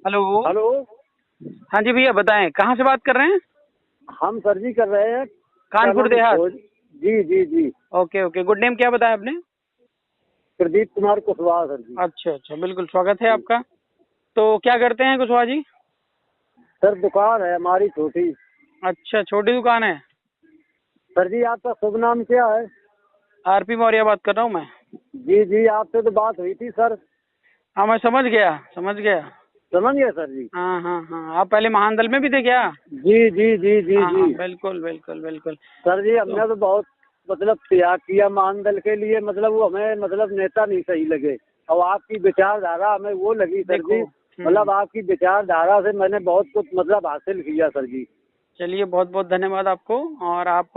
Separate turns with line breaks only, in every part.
Hello.
Hello.
हाँ जी भैया, बताएं कहाँ से बात कर रहे हैं?
हम सर जी कर रहे हैं। क्या
कानपुर
नाम है?
देहात।
जी जी जी।
ओके ओके, गुड नेम क्या बताया आपने?
प्रदीप कुमार कुशवाहा सर जी।
अच्छा अच्छा, बिल्कुल स्वागत है
जी।
आपका। तो क्या करते हैं कुशवाहा जी?
सर दुकान है हमारी छोटी।
अच्छा, छोटी दुकान है।
सर जी आपका शुभ नाम क्या है?
आरपी मौर्य बात कर रहा हूँ मैं।
जी जी, आपसे तो बात हुई थी सर।
हाँ, मैं समझ गया समझ गया।
समझ गए सर जी।
हाँ हाँ हाँ, आप पहले महानदल में भी थे क्या?
जी जी जी जी
हाँ हाँ,
जी।
बिल्कुल बिल्कुल बिल्कुल।
सर जी
तो
हमने तो बहुत मतलब त्याग किया महानदल के लिए, मतलब वो हमें मतलब नेता नहीं सही लगे। और आपकी विचारधारा हमें वो लगी सर
देखो।
जी। मतलब आपकी विचारधारा से मैंने बहुत कुछ मतलब हासिल किया सर जी।
चलिए, बहुत बहुत धन्यवाद आपको। और आप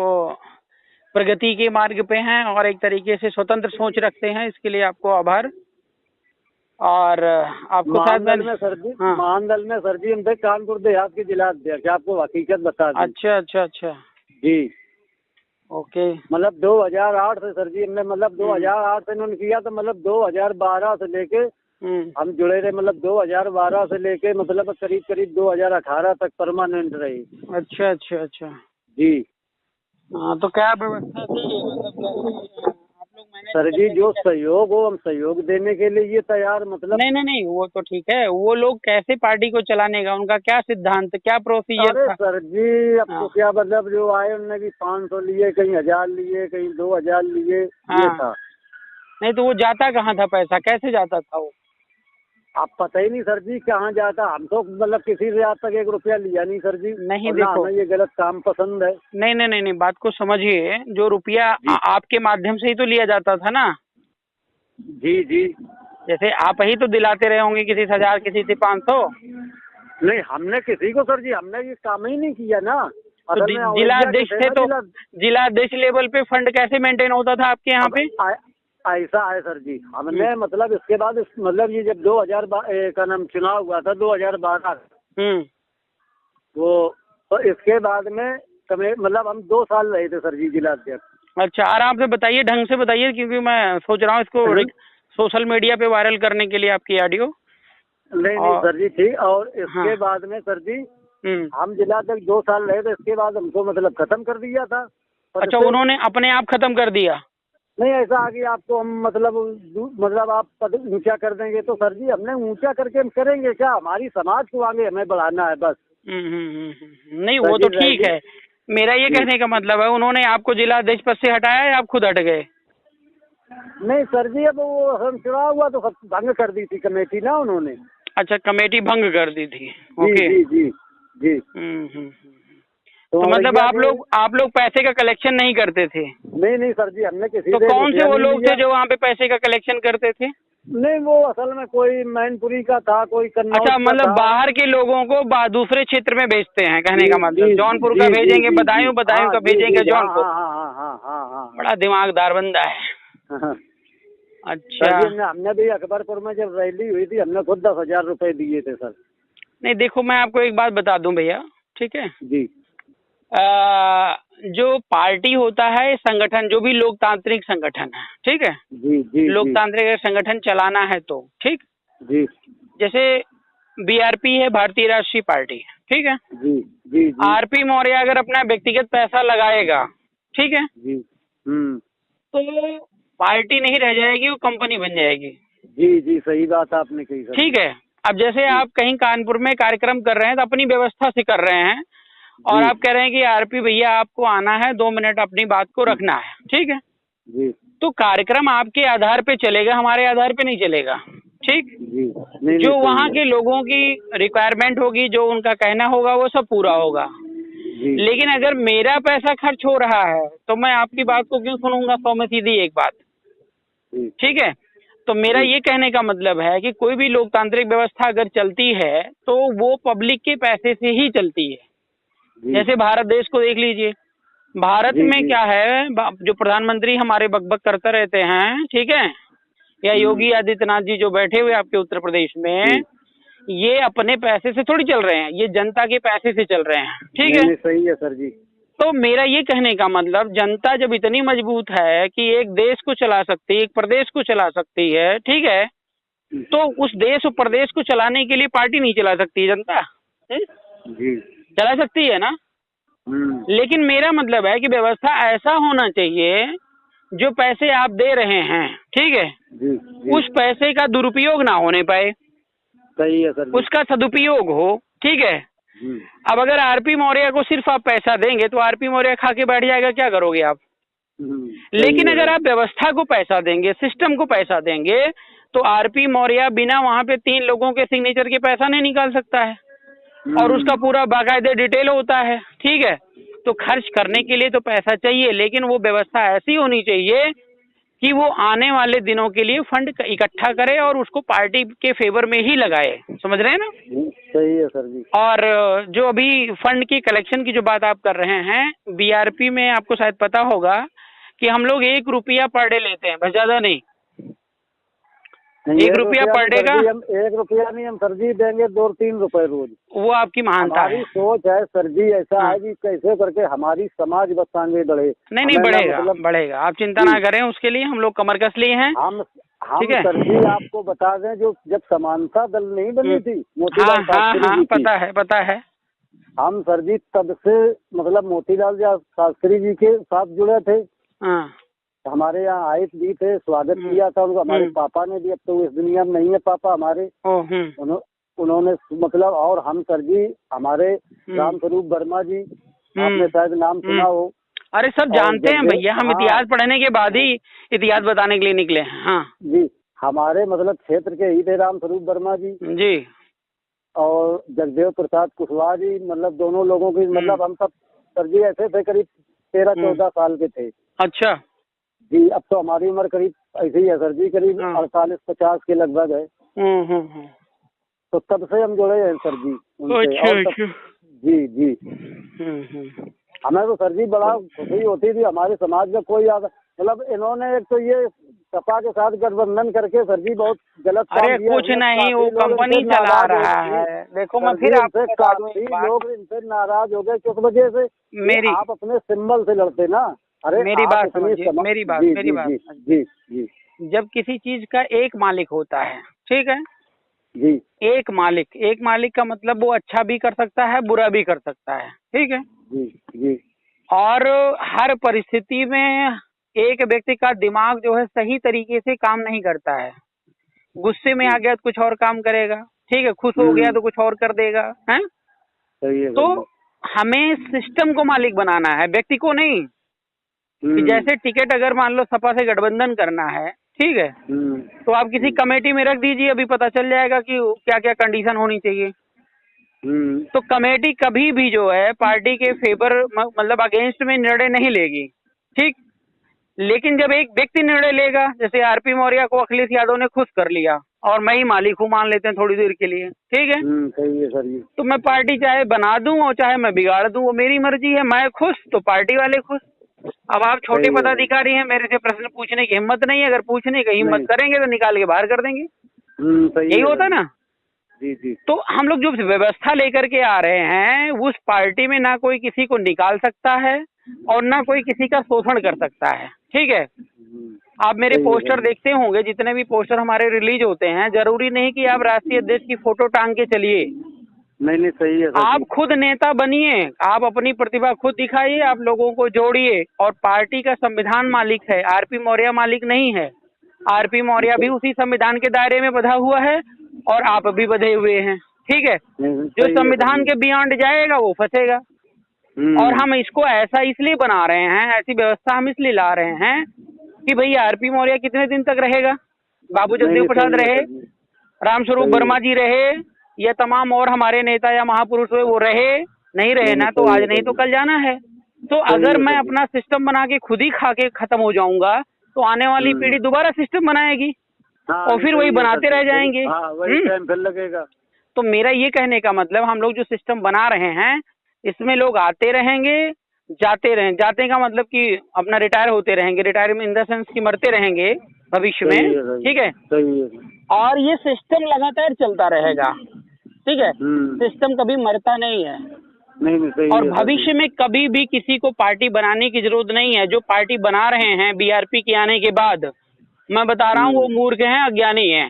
प्रगति के मार्ग पे हैं और एक तरीके से स्वतंत्र सोच रखते हैं, इसके लिए आपको आभार। और आपको शायद
महानदल
मैंने।
में सर जी,
हाँ।
महानदल में सर जी हम थे कानपुर देहात के जिला अध्यक्ष, आपको हकीकत बता दी।
अच्छा अच्छा अच्छा।
जी।
ओके।
मतलब 2008 से सर जी हमने, मतलब
हम्म
2008 से इन्होंने किया, तो मतलब 2012 से लेके
हम्म।
हम जुड़े रहे। मतलब 2012 से लेके मतलब करीब करीब 2018 तक परमानेंट रहे।
अच्छा अच्छा अच्छा।
जी।
हाँ, तो क्या व्यवस्था थी, मतलब कैसे आप लोग मैनेज
सर जी
करते थे
जो
कैसे?
सहयोग हो हम सहयोग देने के लिए ये तैयार, मतलब।
नहीं नहीं नहीं, वो तो ठीक है। वो लोग कैसे पार्टी को चलाने का, उनका क्या सिद्धांत, क्या प्रोसीजर
अरे
था?
सर जी अब तो
हाँ
क्या, मतलब जो आए उनने भी 500 लिए, कहीं 1000 लिए, कहीं 2000 लिए, ये
हाँ।
था।
नहीं तो वो जाता कहाँ था पैसा, कैसे जाता था वो?
आप पता ही नहीं सर जी कहाँ जाता। हम तो मतलब किसी से आज तक 1 रुपया लिया नहीं सर जी।
नहीं
और ना
देखो।
हमें ये गलत काम पसंद है।
नहीं नहीं नहीं नहीं, बात को समझिए। जो रुपया
जी
आपके माध्यम से ही तो लिया जाता था ना।
जी जी।
जैसे आप ही तो दिलाते रहे होंगे, किसी से 1000, किसी से 500।
नहीं हमने किसी को सर जी, हमने ये काम ही नहीं किया ना।
तो
असल में
जिला
औरैया के
अध्यक्ष
थे
थे
ना
तो
जिला।
जिला अध्यक्ष लेवल पे फंड कैसे मेंटेन होता था आपके यहाँ
अब
पे?
ऐसा है सर जी,
हम्म
हमने मतलब इसके बाद मतलब ये जब 2000 का नाम चुनाव हुआ था 2012,
हम्म।
तो इसके बाद में मतलब हम 2 साल रहे थे सर जी जिला अध्यक्ष।
अच्छा, आराम से बताइए, ढंग से बताइए, क्योंकि मैं सोच रहा हूँ इसको
हाँ?
सोशल मीडिया पे वायरल करने के लिए आपकी ऑडियो।
नहीं नहीं
और
सर जी ठीक। और
हाँ।
इसके बाद में सर जी
हम्म।
हम जिला अध्यक्ष 2 साल रहे थे, इसके बाद हमको मतलब खत्म कर दिया था पद
अच्छा,
से।
उन्होंने अपने आप खत्म कर दिया?
नहीं ऐसा आगे आपको हम मतलब मतलब आप पद ऊंचा कर देंगे तो सर जी हमने ऊंचा करके हम करेंगे क्या? हमारी समाज को आगे हमें बढ़ाना है बस।
नहीं,
सर
वो
जी
तो ठीक
रैली।
है। मेरा ये
जी।
कहने का मतलब है, उन्होंने आपको जिला अध्यक्ष पद से हटाया या आप खुद हट गए?
नहीं सर जी अब वो हम चुनाव हुआ तो भंग कर दी थी कमेटी ना उन्होंने।
अच्छा, कमेटी भंग कर दी थी।
जी
ओके।
जी जी जी।
हम्म।
तो
तो मतलब
औरैया के।
आप लोग पैसे का कलेक्शन नहीं करते थे?
नहीं नहीं सर जी हमने किसी
तो
से
कौन से
रुपया
वो
नहीं
लोग थे
लिया।
जो वहाँ पे पैसे का कलेक्शन करते थे?
नहीं वो असल में कोई मैनपुरी का था, कोई कन्नौज
अच्छा,
का
मतलब
था।
बाहर के लोगों को दूसरे क्षेत्र में भेजते हैं, कहने
जी
का
जी
मतलब जौनपुर का
जी जी
भेजेंगे
जी जी।
बदायूं, बदायूं
हाँ
का
जी
भेजेंगे
जी हाँ
जौनपुर।
हाँ हाँ हाँ हाँ हाँ हाँ हाँ।
बड़ा दिमागदार बंदा है।
हाँ। सर
अच्छा।
जी हमने भी अकबरपुर में जब रैली हुई थी हमने खुद 10,000 रुपए दिए थे सर।
नहीं देखो, मैं आपको एक बात बता दूं भैया, ठीक है?
जी
जो पार्टी होता है, संगठन, जो भी लोकतांत्रिक संगठन है, ठीक है?
जी जी जी
लोकतांत्रिक अगर संगठन चलाना है तो ठीक।
जी
जैसे बीआरपी है, भारतीय राष्ट्रीय पार्टी, ठीक है?
जी जी जी
आरपी मौर्य अगर अपना व्यक्तिगत पैसा लगाएगा, ठीक है,
जी। हम्म।
तो पार्टी नहीं रह जाएगी, वो कंपनी बन जाएगी।
जी जी सही बात आपने कही सर जी।
ठीक है। अब जैसे
जी
आप कहीं कानपुर में कार्यक्रम कर रहे हैं तो अपनी व्यवस्था से कर रहे हैं, और
जी
आप कह रहे हैं कि आरपी भैया आपको आना है, 2 मिनट अपनी बात को रखना है, ठीक है?
जी
तो कार्यक्रम आपके आधार पे चलेगा, हमारे आधार पे नहीं चलेगा। ठीक।
जी। नहीं नहीं
जो
सही
वहाँ
है।
के लोगों की रिक्वायरमेंट होगी, जो उनका कहना होगा, वो सब पूरा होगा।
जी
लेकिन अगर मेरा पैसा खर्च हो रहा है तो मैं आपकी बात को क्यों सुनूंगा? 100 में सीधी एक बात।
जी
ठीक है। तो मेरा
जी
ये कहने का मतलब है कि कोई भी लोकतांत्रिक व्यवस्था अगर चलती है तो वो पब्लिक के पैसे से ही चलती है।
जी
जैसे भारत देश को देख लीजिए। भारत
जी
में
जी।
क्या है, जो प्रधानमंत्री हमारे बकबक करते रहते हैं, ठीक है, या योगी आदित्यनाथ जी जो बैठे हुए आपके उत्तर प्रदेश
जी।
में, ये अपने पैसे से थोड़ी चल रहे हैं, ये जनता के पैसे से चल रहे हैं। ठीक
नहीं
है।
नहीं सही है सर जी।
तो मेरा ये कहने का मतलब, जनता जब इतनी मजबूत है कि एक देश को चला सकती है, एक प्रदेश को चला सकती है, ठीक है, तो उस देश और प्रदेश को चलाने के लिए पार्टी नहीं चला सकती है जनता?
जी।
चला सकती है ना? लेकिन मेरा मतलब है कि व्यवस्था ऐसा होना चाहिए, जो पैसे आप दे रहे हैं, ठीक है,
जी, जी।
उस पैसे का दुरुपयोग ना होने पाए,
सही है सर जी।
उसका सदुपयोग हो, ठीक है।
जी।
अब अगर आरपी मौर्य को सिर्फ आप पैसा देंगे तो आरपी मौर्य खा के बैठ जाएगा, क्या करोगे आप? लेकिन
सही है
अगर आप व्यवस्था को पैसा देंगे, सिस्टम को पैसा देंगे, तो आरपी मौर्य बिना वहां पे 3 लोगों के सिग्नेचर के पैसा नहीं निकाल सकता है, और उसका पूरा बाकायदे डिटेल होता है, ठीक है। तो खर्च करने के लिए तो पैसा चाहिए, लेकिन वो व्यवस्था ऐसी होनी चाहिए कि वो आने वाले दिनों के लिए फंड इकट्ठा करे और उसको पार्टी के फेवर में ही लगाए, समझ रहे हैं ना?
सही है सर जी।
और जो अभी फंड की कलेक्शन की जो बात आप कर रहे हैं, बीआरपी में आपको शायद पता होगा कि हम लोग 1 रुपया पर डे लेते हैं, बस ज्यादा नहीं। 1 रुपया पर डे का,
हम 1 रुपया नहीं, हम सर जी देंगे 2-3 रुपए रोज।
वो आपकी महानता है।
हमारी सोच है सर जी, ऐसा है कि कैसे करके हमारी समाज बस आगे बढ़े।
नहीं बढ़ेगा, मतलब बढ़ेगा, आप चिंता ना करें, उसके लिए हम लोग कमर कस लिए हैं।
हम
ठीक है
सर जी आपको बता दें, जो जब समानता दल नहीं बनी थी मोतीलाल
हाँ,
शास्त्री जी की,
पता है।
हम सर जी तब से मतलब मोतीलाल शास्त्री जी के साथ जुड़े थे।
हाँ।
हमारे यहाँ आए भी थे, स्वागत किया था उनको हमारे पापा ने भी। अब तो इस दुनिया में नहीं है पापा हमारे। उन्होंने मतलब, और हम सर जी हमारे रामस्वरूप वर्मा जी, आपने शायद नाम सुना हो।
अरे सब जानते हैं भैया, हम इतिहास पढ़ने के बाद ही इतिहास बताने के लिए निकले हैं। हाँ
जी, हमारे मतलब क्षेत्र के ही थे रामस्वरूप वर्मा जी
जी, और
जगदेव प्रसाद कुशवाहा जी, मतलब दोनों लोगों की मतलब हम सब सर जी ऐसे थे, करीब 13-14 साल के थे।
अच्छा
जी, अब तो हमारी उम्र करीब ऐसी है सर जी, करीब 48-50 के लगभग है। तो तब से हम जुड़े हैं सर जी उनसे।
अच्छा।
जी जी। हमें तो सर जी बड़ा खुशी होती थी, हमारे समाज में कोई मतलब इन्होंने एक तो ये सपा के साथ गठबंधन करके सर जी बहुत गलत काम किया।
अरे कुछ नहीं, वो कंपनी चला रहा है। देखो मैं फिर आपसे
काफी लोग इनसे नाराज हो गए, किस वजह से? आप अपने सिंबल से लड़ते ना। अरे
मेरी बात समझिए, मेरी बात
जी जी।
जब किसी चीज का एक मालिक होता है, ठीक है
जी, एक
मालिक का मतलब वो अच्छा भी कर सकता है, बुरा भी कर सकता है, ठीक है
जी जी।
और हर परिस्थिति में एक व्यक्ति का दिमाग जो है सही तरीके से काम नहीं करता है। गुस्से में आ गया तो कुछ और काम करेगा, ठीक है, खुश हो गया तो कुछ और कर देगा, है? तो हमें सिस्टम को मालिक बनाना है, व्यक्ति को नहीं। कि जैसे टिकट अगर मान लो सपा से गठबंधन करना है, ठीक है, तो आप किसी कमेटी में रख दीजिए, अभी पता चल जाएगा कि क्या क्या कंडीशन होनी चाहिए। तो कमेटी कभी भी जो है पार्टी के फेवर मतलब अगेंस्ट में निर्णय नहीं लेगी, ठीक। लेकिन जब एक व्यक्ति निर्णय लेगा, जैसे आरपी मौर्य को अखिलेश यादव ने खुश कर लिया और मैं ही मालिक हूँ मान लेते हैं थोड़ी देर के लिए, ठीक है,
सही है सर जी।
तो मैं पार्टी चाहे बना दूं और चाहे मैं बिगाड़ दूं, वो मेरी मर्जी है। मैं खुश तो पार्टी वाले खुश। अब आप छोटे पदाधिकारी हैं, मेरे से प्रश्न पूछने की हिम्मत नहीं है, अगर पूछने की हिम्मत करेंगे तो निकाल के बाहर कर देंगे। यही होता ना।
जी जी।
तो हम लोग जो व्यवस्था लेकर के आ रहे हैं, उस पार्टी में ना कोई किसी को निकाल सकता है और ना कोई किसी का शोषण कर सकता है, ठीक है। आप मेरे पोस्टर देखते होंगे, जितने भी पोस्टर हमारे रिलीज होते हैं, जरूरी नहीं कि आप राष्ट्रीय अध्यक्ष की फोटो टांग के चलिए।
नहीं सही है।
आप खुद नेता बनिए, आप अपनी प्रतिभा खुद दिखाइए, आप लोगों को जोड़िए। और पार्टी का संविधान मालिक है, आरपी मौर्य मालिक नहीं है। आरपी मौर्य भी उसी संविधान के दायरे में बंधा हुआ है और आप भी बंधे हुए हैं, ठीक है। जो संविधान के बियॉन्ड जाएगा वो फंसेगा। और हम इसको ऐसा इसलिए बना रहे हैं, ऐसी व्यवस्था हम इसलिए ला रहे हैं कि भाई आरपी मौर्य कितने दिन तक रहेगा, बाबू जगदेव प्रसाद रहे, रामस्वरूप वर्मा जी रहे, ये तमाम और हमारे नेता या महापुरुष हुए वो रहे, नहीं रहे ना तो आज नहीं तो कल जाना है। तो अगर मैं अपना सिस्टम बना के खुद ही खा के खत्म हो जाऊंगा तो आने वाली पीढ़ी दोबारा सिस्टम बनाएगी और फिर वही बनाते रह जाएंगे।
वही टाइम फिर लगेगा।
तो मेरा ये कहने का मतलब, हम लोग जो सिस्टम बना रहे हैं इसमें लोग आते रहेंगे, जाते का मतलब कि अपना रिटायर होते रहेंगे, रिटायरमेंट इन द सेंस की मरते रहेंगे भविष्य में, ठीक है। और ये सिस्टम लगातार चलता रहेगा, ठीक है। सिस्टम कभी मरता नहीं है। नहीं और भविष्य में कभी भी किसी को पार्टी बनाने की जरूरत नहीं है। जो पार्टी बना रहे हैं बीआरपी के आने के बाद, मैं बता रहा हूँ वो मूर्ख हैं, अज्ञानी हैं।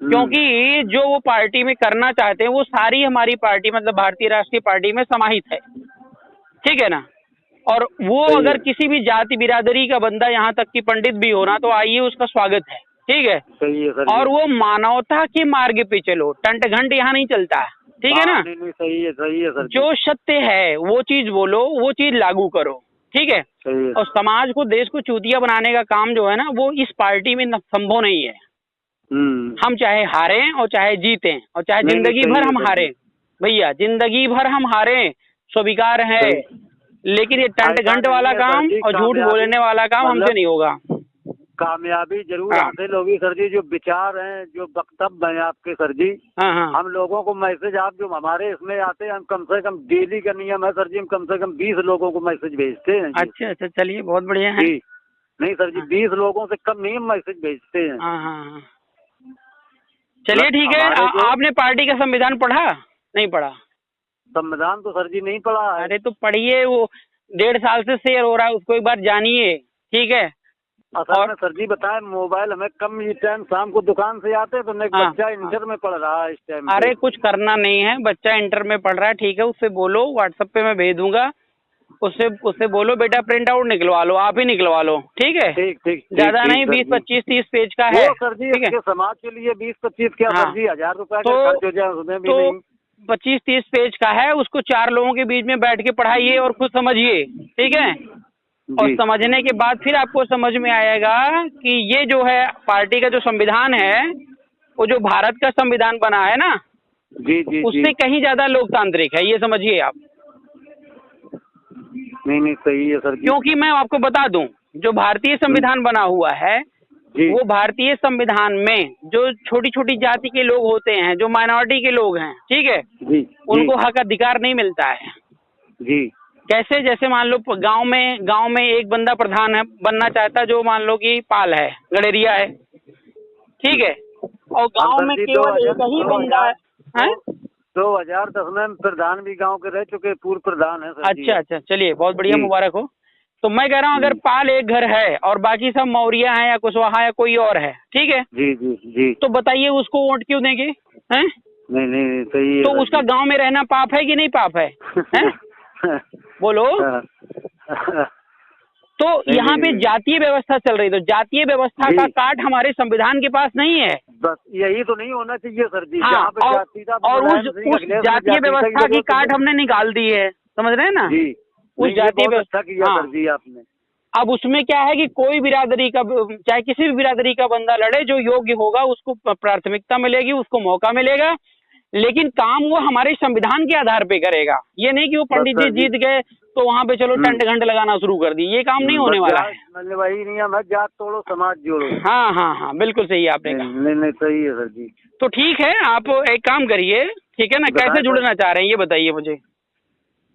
क्योंकि जो वो पार्टी में करना चाहते हैं वो सारी हमारी पार्टी मतलब भारतीय राष्ट्रीय पार्टी में समाहित है, ठीक है ना। और वो अगर किसी भी जाति बिरादरी का बंदा यहाँ तक कि पंडित भी हो ना तो आइए, उसका स्वागत है, ठीक है।
सही है सर।
और वो मानवता के मार्ग पे चलो, टंट घंट यहाँ नहीं चलता, ठीक है ना।
नहीं, सही है सर।
जो सत्य है वो चीज बोलो, वो चीज लागू करो, ठीक है। और समाज को, देश को चूतिया बनाने का काम जो है ना, वो इस पार्टी में संभव नहीं है। हम चाहे हारें और चाहे जीतें और चाहे जिंदगी भर हम हारें, भैया जिंदगी भर हम हारें स्वीकार है, लेकिन ये टंट घंट वाला काम और झूठ बोलने वाला काम हमसे नहीं होगा।
कामयाबी जरूर हासिल होगी सर जी। जो विचार हैं, जो वक्तव्य हैं आपके सर जी, हम लोगों को मैसेज, आप जो हमारे इसमें आते हैं, हम कम से कम डेली का नियम है सर जी, हम कम से कम 20 लोगों को मैसेज भेजते हैं।
अच्छा, चलिए बहुत बढ़िया है।
नहीं सर जी, 20 लोगों से कम नहीं हम मैसेज भेजते हैं।
चलिए ठीक है। आपने पार्टी का संविधान पढ़ा? नहीं पढ़ा?
संविधान तो सर जी नहीं पढ़ा है।
अरे तो पढ़िए, वो 1.5 साल से शेयर हो रहा है, उसको एक बार जानिए, ठीक है।
और सर जी बताएं, मोबाइल हमें कम इस टाइम शाम को दुकान से आते हैं तो बच्चा इंटर में पढ़ रहा है इस टाइम।
अरे कुछ करना नहीं है, बच्चा इंटर में पढ़ रहा है, ठीक है, उससे बोलो, व्हाट्सएप पे मैं भेज दूंगा, उससे बोलो बेटा प्रिंट आउट निकलवा लो, आप ही निकलवा लो, ठीक है।
ठीक
ज्यादा नहीं, 20, 25, 30 पेज का है
सर जी। इसके समाज के लिए 20-25 क्या सर जी, 1000 रुपए का खर्च हो जाए उसमें भी नहीं।
25-30 पेज का है, उसको 4 लोगों के बीच में बैठ के पढ़ाइए और खुद समझिए, ठीक है। और समझने के बाद फिर आपको समझ में आएगा कि ये जो है पार्टी का जो संविधान है, वो जो भारत का संविधान बना है ना,
जी
उससे कहीं ज्यादा लोकतांत्रिक है, ये समझिए आप।
नहीं सही है सर।
क्योंकि मैं आपको बता दूं, जो भारतीय संविधान बना हुआ है, वो भारतीय संविधान में जो छोटी छोटी जाति के लोग होते हैं, जो माइनॉरिटी के लोग हैं, ठीक है, उनको हक अधिकार नहीं मिलता है
जी।
कैसे? जैसे मान लो गांव में एक बंदा प्रधान है, बनना चाहता है, जो मान लो कि पाल है, गडेरिया है, ठीक है, और गांव में केवल एक ही बंदा है।
2010 में प्रधान भी गांव के रह चुके, पूर्व प्रधान है सर जी।
अच्छा, चलिए बहुत बढ़िया, मुबारक हो। तो मैं कह रहा हूँ, अगर पाल एक घर है और बाकी सब मौर्या है या कुशवाहा या कोई और है, ठीक है,
जी, तो
बताइए उसको वोट क्यों देंगे? हैं?
नहीं सही है।
तो उसका गांव में रहना पाप है कि नहीं पाप है? बोलो। तो यहाँ पे जातीय व्यवस्था चल रही, तो जातीय व्यवस्था का काट हमारे संविधान के पास नहीं है।
बस यही तो नहीं होना चाहिए सर जी।
हाँ, और उस जातीय व्यवस्था की काट हमने निकाल दी है, समझ रहे हैं ना जी। उस जातीय व्यवस्था की सर जी आपने। अब उसमें क्या है कि कोई बिरादरी का, चाहे किसी भी बिरादरी का बंदा लड़े, जो योग्य होगा उसको प्राथमिकता मिलेगी, उसको मौका मिलेगा, लेकिन काम वो हमारे संविधान के आधार पे करेगा। ये नहीं कि वो पंडित जी जीत गए तो वहाँ पे चलो टंट घंट लगाना शुरू कर दी, ये काम नहीं होने वाला है।
वही नियम है, जात तोड़ो समाज जोड़ो।
हाँ, बिल्कुल सही आपने कहा।
नहीं सही है सर जी।
तो ठीक है, आप एक काम करिए, ठीक है ना, कैसे जुड़ना चाह रहे हैं ये बताइए मुझे।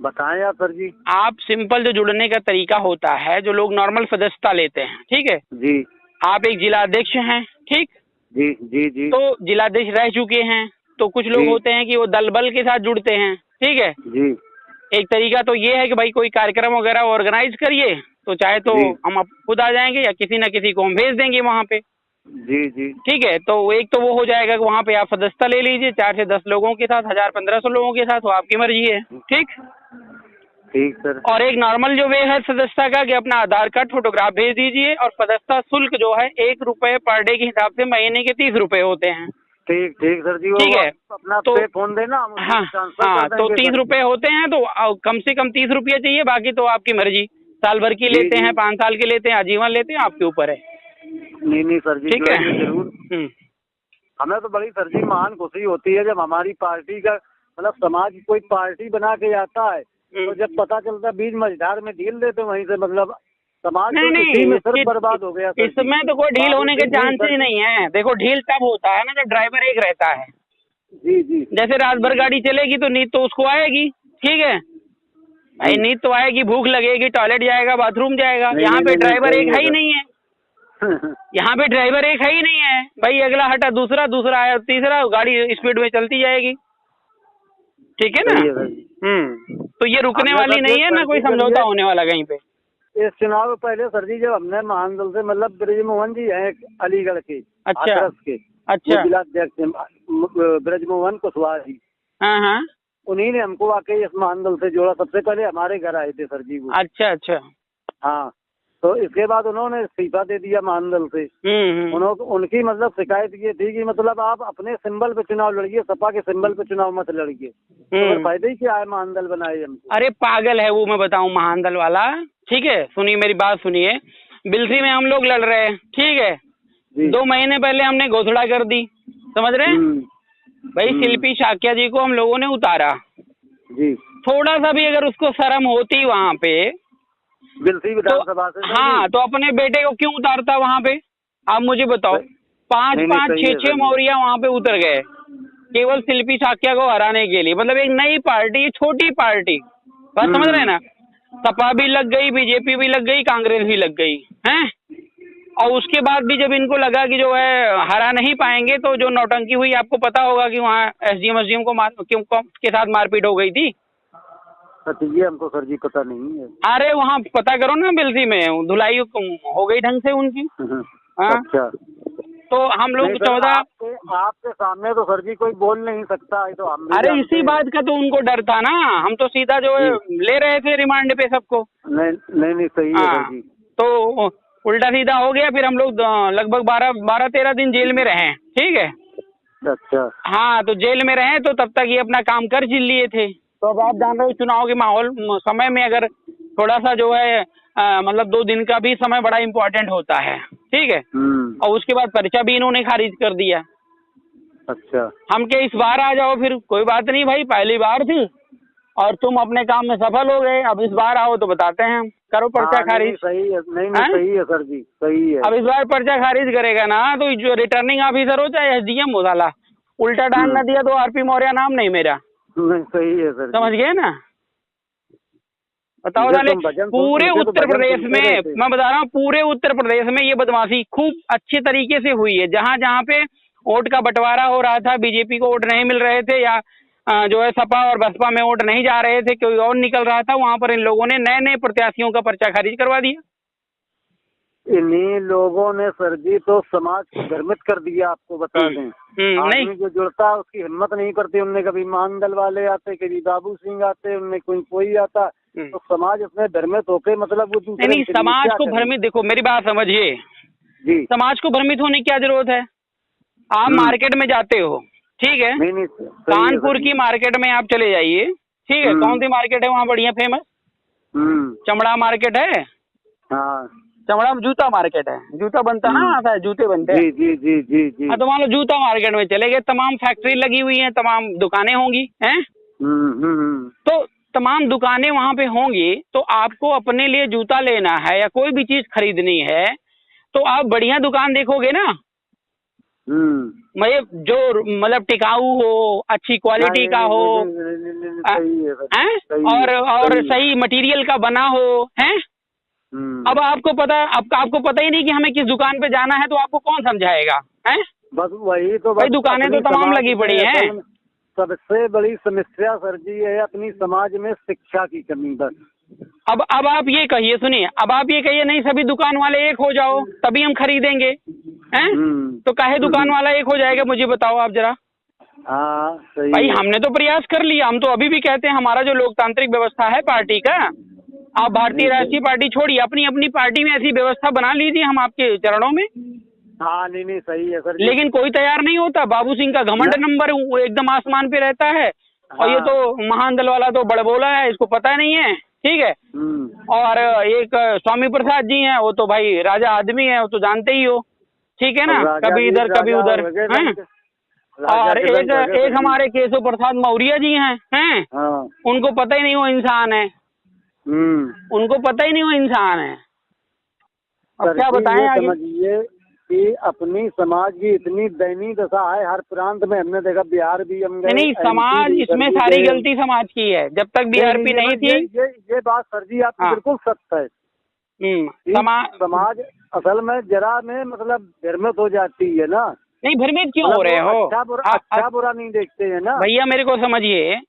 बताएं आप सर जी।
आप सिंपल जो जुड़ने का तरीका होता है, जो लोग नॉर्मल सदस्यता लेते हैं, ठीक है
जी,
आप एक जिलाध्यक्ष हैं, ठीक
जी,
तो जिलाध्यक्ष रह चुके हैं, तो कुछ लोग होते हैं कि वो दल बल के साथ जुड़ते हैं, ठीक है
जी।
एक तरीका तो ये है कि भाई कोई कार्यक्रम वगैरह ऑर्गेनाइज करिए, तो चाहे तो हम खुद आ जाएंगे या किसी न किसी को हम भेज देंगे वहाँ पे,
जी,
ठीक है। तो एक तो वो हो जाएगा कि वहाँ पे आप सदस्यता ले लीजिए 4 से 10 लोगों के साथ, 1000-1500 लोगों के साथ, वो आपकी मर्जी है, ठीक
सर।
और एक नॉर्मल जो वे है सदस्यता का, कि अपना आधार कार्ड फोटोग्राफ भेज दीजिए, और सदस्यता शुल्क जो है 1 रुपए पर डे के हिसाब से महीने के 30 रुपए होते हैं।
ठीक सर जी,
ठीक है,
अपना तो फोन देना।
हाँ, तो 30 रुपए होते हैं, तो कम से कम 30 रुपये चाहिए, बाकी तो आपकी मर्जी, साल भर की लेते हैं, 5 साल की लेते हैं, आजीवन लेते हैं, आपके ऊपर है।
नहीं सर जी,
ठीक है,
जरूर। हमें तो बड़ी सर जी महान खुशी होती है जब हमारी पार्टी का, मतलब समाज कोई पार्टी बना के आता है, तो जब पता चलता है बीच मझधार में ढील देते, वहीं से मतलब समाज
नहीं
सर बर्बाद हो गया।
इसमें तो कोई ढील होने के चांस ही नहीं है। देखो, ढील तब होता है ना जब ड्राइवर एक रहता है।
जी।
जैसे रात भर गाड़ी चलेगी तो नींद तो उसको आएगी, ठीक है भाई, नींद तो आएगी, भूख लगेगी, टॉयलेट जाएगा, बाथरूम जाएगा। यहाँ पे ड्राइवर एक है ही नहीं है। यहाँ पे ड्राइवर एक है ही नहीं है भाई, अगला हटा दूसरा आया, तीसरा, गाड़ी स्पीड में चलती जाएगी, ठीक है ना। तो ये रुकने वाली नहीं है ना, कोई समझौता होने वाला कहीं पे।
इस चुनाव पहले सर जी जब हमने महानदल से, मतलब ब्रिजमोहन जी हैं अलीगढ़ के,
अच्छा
के,
अच्छा।
जिलाध्यक्ष ब्रजमोहन कुशवाहा जी।
हाँ हाँ।
उन्हीं ने हमको वाकई इस महानदल से जोड़ा। सबसे पहले हमारे घर आए थे सर जी वो।
अच्छा अच्छा।
हाँ, तो इसके बाद उन्होंने इस्तीफा दे दिया महानदल से। उनकी मतलब शिकायत ये थी कि मतलब आप अपने सिंबल पे चुनाव लड़िए, सपा के सिंबल पे चुनाव मत लड़िए। तो फायदा ही क्या है महानदल बनाए हमको।
अरे पागल है वो, मैं बताऊं महानदल वाला। ठीक है, सुनिए मेरी बात सुनिए। बिलसी में हम लोग लड़ रहे हैं, ठीक है। 2 महीने पहले हमने घोषणा कर दी, समझ रहे हैं भाई। शिल्पी शाक्या जी को हम लोगों ने उतारा जी। थोड़ा सा भी अगर उसको शर्म होती वहाँ पे
बिलसी विधानसभा से,
हाँ, तो अपने बेटे को क्यों उतारता वहाँ पे, आप मुझे बताओ। 5-5, 6-6 मौर्या वहाँ पे उतर गए केवल शिल्पी शाक्या को हराने के लिए। मतलब एक नई पार्टी, छोटी पार्टी, बात समझ रहे हैं ना। सपा भी लग गई, बीजेपी भी लग गई, कांग्रेस भी लग गई हैं। और उसके बाद भी जब इनको लगा कि जो है हरा नहीं पाएंगे, तो जो नौटंकी हुई, आपको पता होगा कि वहाँ एसडीएम को के साथ मारपीट हो गई थी।
ये हमको सर जी पता नहीं है।
अरे वहाँ पता करो ना, बिलसी में धुलाई हो गई ढंग से उनकी।
अच्छा।
तो हम लोग 14
आपके सामने तो सर जी कोई बोल नहीं सकता है, तो हम
अरे इसी बात का तो उनको डर था ना। हम तो सीधा जो है ले रहे थे रिमांड पे सबको।
नहीं सही है सर जी।
तो उल्टा सीधा हो गया, फिर हम लोग लगभग 12-13 दिन जेल में रहे, ठीक है।
अच्छा।
हाँ, तो जेल में रहे तो तब तक ये अपना काम कर लिए थे। तो अब आप जान रहे हो चुनाव के माहौल समय में अगर थोड़ा सा जो है मतलब 2 दिन का भी समय बड़ा इम्पोर्टेंट होता है, ठीक है। और उसके बाद पर्चा भी इन्होंने खारिज कर दिया।
अच्छा। हम
के इस बार आ जाओ, फिर कोई बात नहीं भाई, पहली बार थी और तुम अपने काम में सफल हो गए। अब इस बार आओ तो बताते हैं, करो पर्चा खारिज।
सही है, नहीं सही है सर जी, सही है।
अब इस बार पर्चा खारिज करेगा ना, तो जो रिटर्निंग ऑफिसर हो चाहे एसडीएम हो, साला उल्टा डांग न दिया तो आरपी मौर्य नाम नहीं मेरा।
नहीं सही है सर,
समझ गए ना। बताओ साले, पूरे उत्तर प्रदेश में, मैं बता रहा हूँ, पूरे उत्तर प्रदेश में ये बदमाशी खूब अच्छे तरीके से हुई है। जहाँ जहाँ पे वोट का बंटवारा हो रहा था, बीजेपी को वोट नहीं मिल रहे थे, या जो है सपा और बसपा में वोट नहीं जा रहे थे, कोई और निकल रहा था, वहाँ पर इन लोगों ने नए नए प्रत्याशियों का पर्चा खारिज करवा दिया।
इन्हीं लोगों ने सर जी तो समाज को भ्रमित कर दिया। आपको बता दें, आदमी जो जुड़ता है उसकी हिम्मत नहीं करती। उनने कभी महानदल वाले आते, कभी बाबू सिंह आते, उनमें कोई आता, तो समाज उसमें भ्रमित होके मतलब वो
नहीं, समाज को भ्रमित, देखो मेरी बात समझिए जी, समाज को भ्रमित होने की क्या जरूरत है। आप मार्केट में जाते हो, ठीक है, नहीं, कानपुर की मार्केट में आप चले जाइए, ठीक है। कौन सी मार्केट है वहाँ बढ़िया फेमस? चमड़ा मार्केट है। हाँ, चमड़ा जूता मार्केट है, जूता बनता है ना, आता है, जूते बनते हैं। जी जी जी जी। हाँ, तो मान लो जूता मार्केट में चले गए, तमाम फैक्ट्री लगी हुई है, तमाम दुकानें होंगी हैं। तो तमाम दुकानें वहाँ पे होंगी, तो आपको अपने लिए जूता लेना है या कोई भी चीज खरीदनी है, तो आप बढ़िया दुकान देखोगे ना। मतलब जो मतलब टिकाऊ हो, अच्छी क्वालिटी का हो, और सही मटेरियल का बना हो, हैं। अब आपको पता ही नहीं कि हमें किस दुकान पे जाना है, तो आपको कौन समझाएगा, हैं? बस वही तो, भाई दुकानें तो तमाम लगी पड़ी हैं। सबसे बड़ी समस्या सर जी है अपनी समाज में शिक्षा की कमी। बस अब आप ये कहिए, सुनिए, अब आप ये कहिए नहीं सभी दुकान वाले एक हो जाओ तभी हम खरीदेंगे, हैं? तो काहे दुकान वाला एक हो जाएगा, मुझे बताओ आप जरा। हाँ भाई, हमने तो प्रयास कर लिया। हम तो अभी भी कहते हैं हमारा जो लोकतांत्रिक व्यवस्था है पार्टी का, आप भारतीय राष्ट्रीय पार्टी छोड़िए, अपनी अपनी पार्टी में ऐसी व्यवस्था बना लीजिए, हम आपके चरणों में। हाँ नहीं सही है सर। लेकिन कोई तैयार नहीं होता। बाबू सिंह का घमंड नंबर एकदम आसमान पे रहता है। और ये तो महानदल वाला तो बड़बोला है, इसको पता नहीं है, ठीक है। और एक स्वामी प्रसाद जी हैं, वो तो भाई राजा आदमी है, वो तो जानते ही हो, ठीक है ना, कभी इधर कभी उधर। और एक हमारे केशव प्रसाद मौर्य जी हैं, उनको पता ही नहीं वो इंसान है, उनको पता ही नहीं वो इंसान है। अब क्या बताएं आगे कि अपनी समाज की इतनी दयनीय दशा है हर प्रांत में। हमने देखा बिहार भी हम गए। नहीं, समाज इसमें सारी गलती समाज की है। जब तक बीआरपी नहीं थी, ये बात सर जी आपकी बिल्कुल सत्य है। समाज असल में जरा में मतलब भ्रमित हो जाती है ना। नहीं, भ्रमित क्यों हो रहे हो? अच्छा बुरा नहीं देखते है ना भैया। मेरे को समझिए,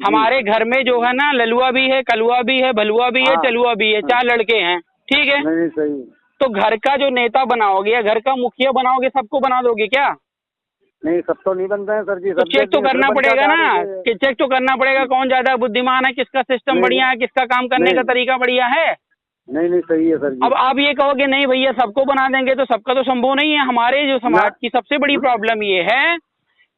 हमारे घर में जो है ना ललुआ भी है, कलुआ भी है, भलुआ भी है, चलुआ भी है, 4 लड़के हैं, ठीक है। नहीं सही। तो घर का जो नेता बनाओगे या घर का मुखिया बनाओगे, सबको बना दोगे क्या?
नहीं, सब तो नहीं बनते हैं सर जी।
तो चेक तो करना पड़ेगा ना, कि चेक तो करना पड़ेगा कौन ज्यादा बुद्धिमान है, किसका सिस्टम बढ़िया है, किसका काम करने का तरीका बढ़िया है।
नहीं सही है सर जी।
अब आप ये कहोगे नहीं भैया सबको बना देंगे, तो सबका तो संभव नहीं है। हमारे जो समाज की सबसे बड़ी प्रॉब्लम ये है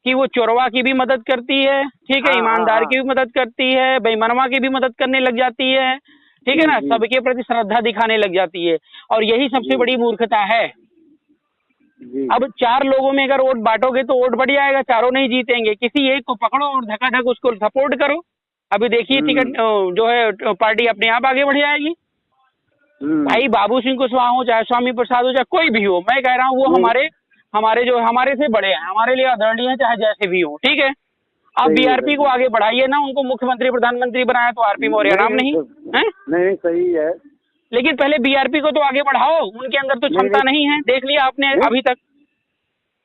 कि वो चोरवा की भी मदद करती है, ठीक है, ईमानदार की भी मदद करती है, बेईमानवा की भी मदद करने लग जाती है, ठीक है ना, सबके प्रति श्रद्धा दिखाने लग जाती है, और यही सबसे बड़ी मूर्खता है। अब 4 लोगों में अगर वोट बांटोगे तो वोट बढ़ जाएगा, चारों नहीं जीतेंगे, किसी एक को पकड़ो और धकाधक उसको सपोर्ट करो। अभी देखिए टिकट जो है पार्टी अपने आप आगे बढ़ जाएगी। भाई बाबू सिंह कुशवाहा हो, चाहे स्वामी प्रसाद हो, चाहे कोई भी हो, मैं कह रहा हूँ वो हमारे से बड़े हैं, हमारे लिए आदरणीय है, चाहे जैसे भी हो, ठीक है। आप बीआरपी को आगे बढ़ाइए ना, उनको मुख्यमंत्री प्रधानमंत्री बनाया तो आरपी मौर्य नाम नहीं है।
नहीं सही है,
लेकिन पहले बीआरपी को तो आगे बढ़ाओ, उनके अंदर तो क्षमता नहीं है, देख लिया आपने अभी तक।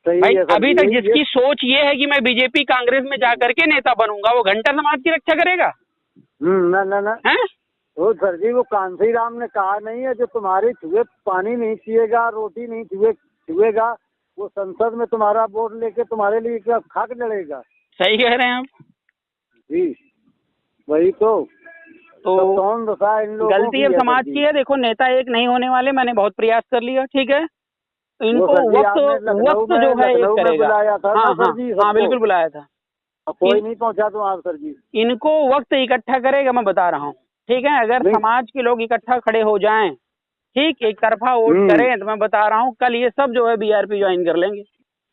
भाई अभी तक जिसकी सोच ये है कि मैं बीजेपी कांग्रेस में जाकर के नेता बनूंगा, वो घंटा समाज की रक्षा करेगा?
ना वो सर जी, वो कांसी राम ने कहा नहीं है, जो तुम्हारे छुए पानी नहीं पिएगा, रोटी नहीं छुएगा, वो संसद में तुम्हारा वोट लेके तुम्हारे लिए क्या खाक लड़ेगा।
सही कह रहे हैं आप
जी, वही तो कौन दशा इन लोगों
गलती अब समाज की है। देखो नेता एक नहीं होने वाले, मैंने बहुत प्रयास कर लिया, ठीक है, तो इनको वक्त जो है एक करेगा। हाँ बिल्कुल बुलाया था,
कोई नहीं पहुंचा तो आप सर जी।
इनको वक्त इकट्ठा करेगा, मैं बता रहा हूँ, ठीक है। अगर समाज के लोग इकट्ठा खड़े हो जाएं, ठीक, एक तरफा वोट करें, तो मैं बता रहा हूँ कल ये सब जो है बीआरपी ज्वाइन कर लेंगे।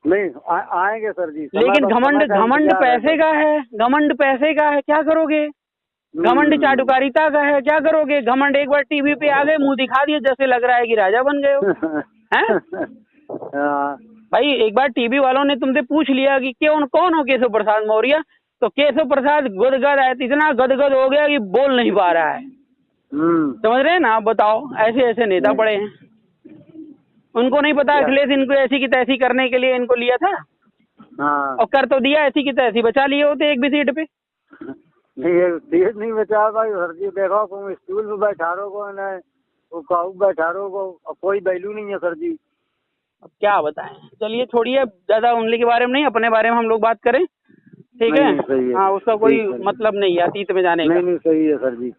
नहीं आएंगे सर जी,
लेकिन घमंड पैसे का है, घमंड पैसे का है, क्या करोगे? घमंड चाटुकारिता का है, क्या करोगे? घमंड एक बार टीवी पे आ गए, मुंह दिखा दिए, जैसे लग रहा है कि राजा बन गए हो। हैं भाई, एक बार टीवी वालों ने तुमसे पूछ लिया कि कौन हो केशव प्रसाद मौर्य, तो केशव प्रसाद गदगद है, इतना गदगद हो गया कि बोल नहीं पा रहा है। समझ रहे हैं ना? आप बताओ, ऐसे ऐसे नेता पड़े हैं, उनको नहीं पता अखिलेश इनको ऐसी की तैसी करने के लिए इनको लिया था, और कर तो दिया, ऐसी की तैसी बचा लिए होते एक भी सीट पे।
सीट नहीं बचा भाई सर जी, देखो तुम स्कूल में बैठा रहो को बैठा रहो, कोई वैल्यू नहीं है सर जी।
अब क्या बताएं, चलिए छोड़िए, ज्यादा उनके बारे में नहीं, अपने बारे में हम लोग बात करें, ठीक है। हाँ, उसका कोई मतलब नहीं है अतीत में जाने का।
नहीं सही है सर जी।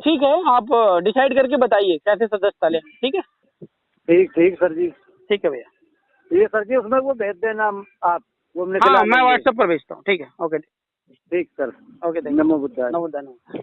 ठीक है, आप डिसाइड करके बताइए कैसे सदस्यता लें, ठीक है।
ठीक सर जी,
ठीक है भैया।
ये सर जी उसमें वो भेज देना आप, वो
हाँ मैं व्हाट्सएप पर भेजता हूँ, ठीक है, ओके
ठीक सर,
ओके,
नमो बुद्धाय।
नमो बुद्धाय।